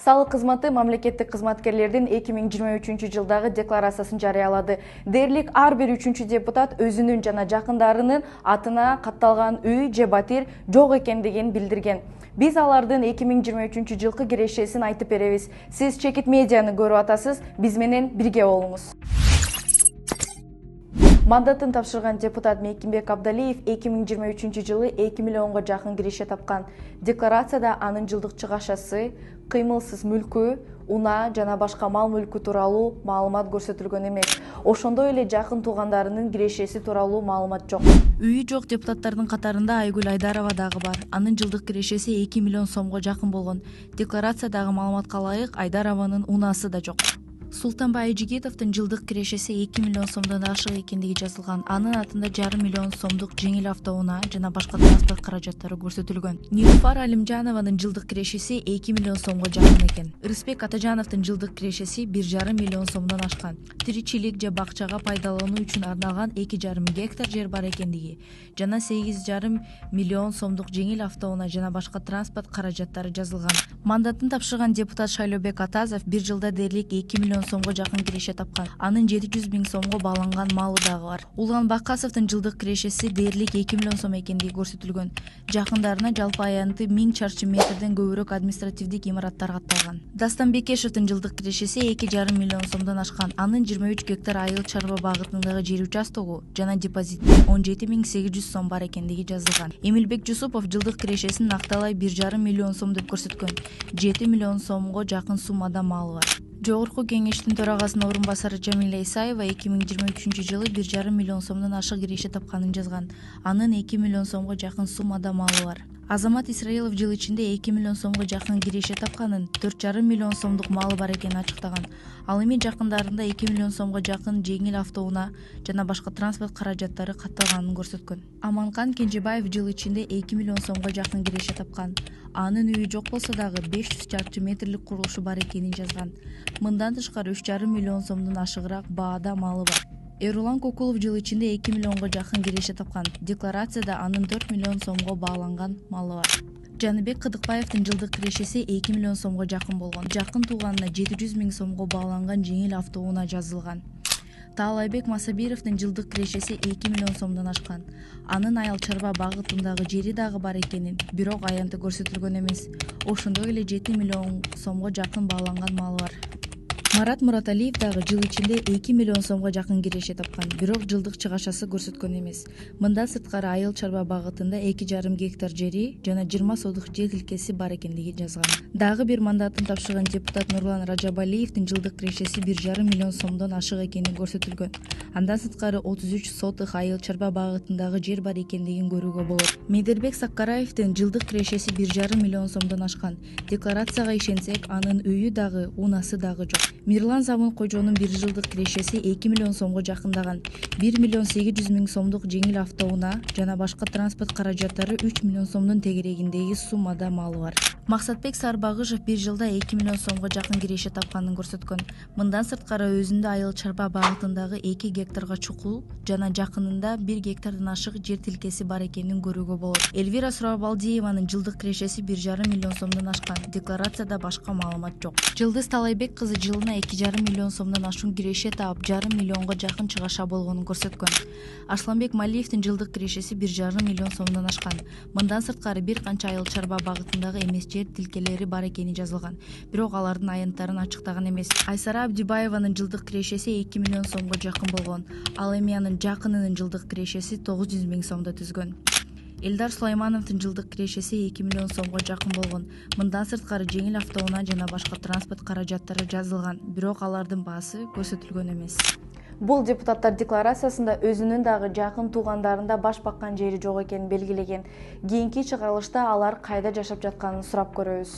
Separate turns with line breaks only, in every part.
Салык кызматы мамлекеттик кызматкерлердин 2023 жылдагы декларациясын жарыялады. Дээрлик ар бир 3-чү депутат өзүнүн жана жакындарынын атына катталган үй же батир жок экендигин билдирген. Биз алардын 2023 жылкы кирешесин айтып беребиз. Сиз Чекит медианы көрүп атасыз, биз менен бирге болуңуз. Мандатын тапшырган депутат Мейкимбек Абдалиев 2023 жылы 2 миллионго жакын киреше тапкан. Декларацияда анын жылдык чыгашасы, кыймылсыз мүлкү, унаа жана башка мал-мүлкү тууралуу маалымат көрсөтүлгөн эмес. Ошондой эле жакын туугандарынын кирешеси тууралуу маалымат жок. Үйү жок депутаттардын катарында Айгүл Айдарова дагы бар. Анын жылдык кирешеси 2 миллион сомго жакын болгон. Декларациядагы маалыматка ылайык Айдарованын унаасы да жок. Султанбай Айжигитовдун жылдык кирешеси 2 миллион сомдон ашык экендиги жазылган. Анын атында 1,5 миллион сомдук жеңил автоунаа жана башка транспорт каражаттары көрсөтүлгөн. Нилуфар Алимжанованын жылдык кирешеси 2 миллион сомго жакын экен. Рыспек Атажановдун жылдык кирешеси 1,5 миллион сомдон ашкан. Тиричилик же бакчага пайдалануу үчүн арналган 2,5 гектар жер бар экендиги жана 8,5 миллион сомдук жеңил автоунаа жана башка транспорт каражаттары жазылган. Мандатын тапшырган депутат Шайлообек Атазов бир жылда дээрлик 2 миллион сомго жакын киреше тапкан. Анын 700 миң сомго бааланган малы дагы бар. Улан Бакасовдун жылдык кирешеси дээрлик 2 миллион сом экендиги көрсөтүлгөн. Жакындарына жалпы аянты 1000 чарчы метрден көбүрөөк административдик имараттар катталган. Дастан Бекешевдин жылдык кирешеси 2,5 миллион сомдон ашкан. Анын 23 гектар айыл чарба багытындагы жер участогу жана депозити 17,800 сом бар экендиги жазылган. Эмилбек Жусупов жылдык кирешесин накталай 1,5 миллион сом деп көрсөткөн. 7 миллион сомго жакын суммада малы бар. Жогорку кеңештин төрагасынын орун басары Жамиля Исаева 2023 жылы 1,5 миллион сомдон ашык киреше тапканын жазган. Анын 2 миллион сомго жакын суммада малы бар. Азамат Исраилов жыл ичинде 2 миллион сомго жакын киреше тапканын, 4,5 миллион сомдук малы бар экенин ачыктаган. Ал эми жакындарында 2 миллион сомго жакын жеңил автоунаа жана башка транспорт каражаттары катталганын көрсөткөн. Аманкан Кенжебаев жыл ичинде 2 миллион сомго жакын киреше тапкан. Анын үйү жок болсо дагы 500 чарчы метрлик курулушу бар экенин жазган. Мындан тышкары 3,5 миллион сомдон ашыгыраак баада малы бар. Эрулан Кокулов жыл ичинде 2 миллионго жакын киреше тапкан. Декларацияда анын 4 миллион сомго бааланган малы бар. Жаныбек Кыдыкбаевдин жылдык кирешеси 2 миллион сомго жакын болгон. Жакын тууганына 700 миң сомго бааланган жеңил автоунаа жазылган. Таалайбек Масабировдун жылдык кирешеси 2 миллион сомдон ашкан. Анын айыл чарба багытындагы жери дагы бар экенин, бирок аянты көрсөтүлгөн эмес. Ошондой эле 7 миллион сомго жакын бааланган малы бар. Марат Мураталиев дагы жыл ичинде 2 миллион сомго жакын киреше тапкан, бирок жылдык чыгашасы көрсөткөн эмес. Мындан сырткары айыл чарба багытында 2,5 гектар жери жана 20 содук жер тилкеси бар экендиги жазган. Дагы бир мандатын тапшырган депутат Нурлан Ражабалиевдин жылдык кирешеси 1,5 миллион сомдон ашык экени көрсөтүлгөн. Андан сырткары 33 сотых айыл чарба багытындагы жер бар экендигин көрүүгө болот. Медербек Саккараевдин жылдык кирешеси 1,5 миллион сомдон ашкан. Декларацияга ишенсек, анын үйү дагы, унасы дагы жок. Мирлан Замын Койжонун бир жылдык кирешеси 2 миллион сомго жакындаган. 1 миллион 800 миң сомдук жеңил автоунаа жана башка транспорт каражаттары 3 миллион сомдун тегерегиндеги суммада малы бар. Максатбек Сарбагышев бир жылда 2 миллион сомго жакын киреше тапканын көрсөткөн. Мындан сырткары өзүндө айыл чарба багытындагы 2 гектарга чукул жана жакынында 1 гектардан ашык жер тилкеси бар экенин көрүүгө болот. Эльвира Сурабалдиеванын жылдык кирешеси 1,5 миллион сомдон ашкан. Декларацияда башка маалымат жок. Жылдыз Талайбек кызы жылына 2,5 миллион сомдон ашуун киреше таап 1,5 миллионго жакын чыгаша болгонун көрсөткөн. Арсланбек Малиевдин жылдык кирешеси 1,5 миллион сомдон ашкан. Мындан сырткары бир канча айыл чарба багытындагы эмес жер тилкелери бар экени жазылган. Бирок алардын аянттарын ачыктаган эмес. Айсара Абдибаеванын жылдык кирешеси 2 миллион сомго жакын болгон. Ал эми анын жакынынын жылдык кирешеси 900 миң сомдо түзгөн. Элдар Сулаймановдун жылдык кирешеси 2 миллион сомго жакын болгон. Мындан сырткары жеңил автоунаа жана башка транспорт каражаттары жазылган, бирок алардын баасы көрсөтүлгөн эмес. Бул депутаттар декларациясында өзүнүн дагы жакын туугандарында баш баккан жери жок экенин белгилеген. Кийинки чыгарылышта алар кайда жашап жатканын сурап көрөбүз.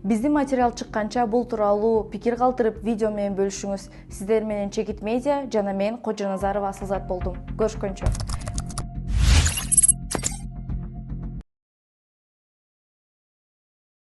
Биздин материал чыкканча бул тууралуу пикир калтырып, видео менен бөлүшүңүз. Сиздер менен Чекит медиа жана мен Кожоназарова Асылзат болдум. Көрүшкөнчө.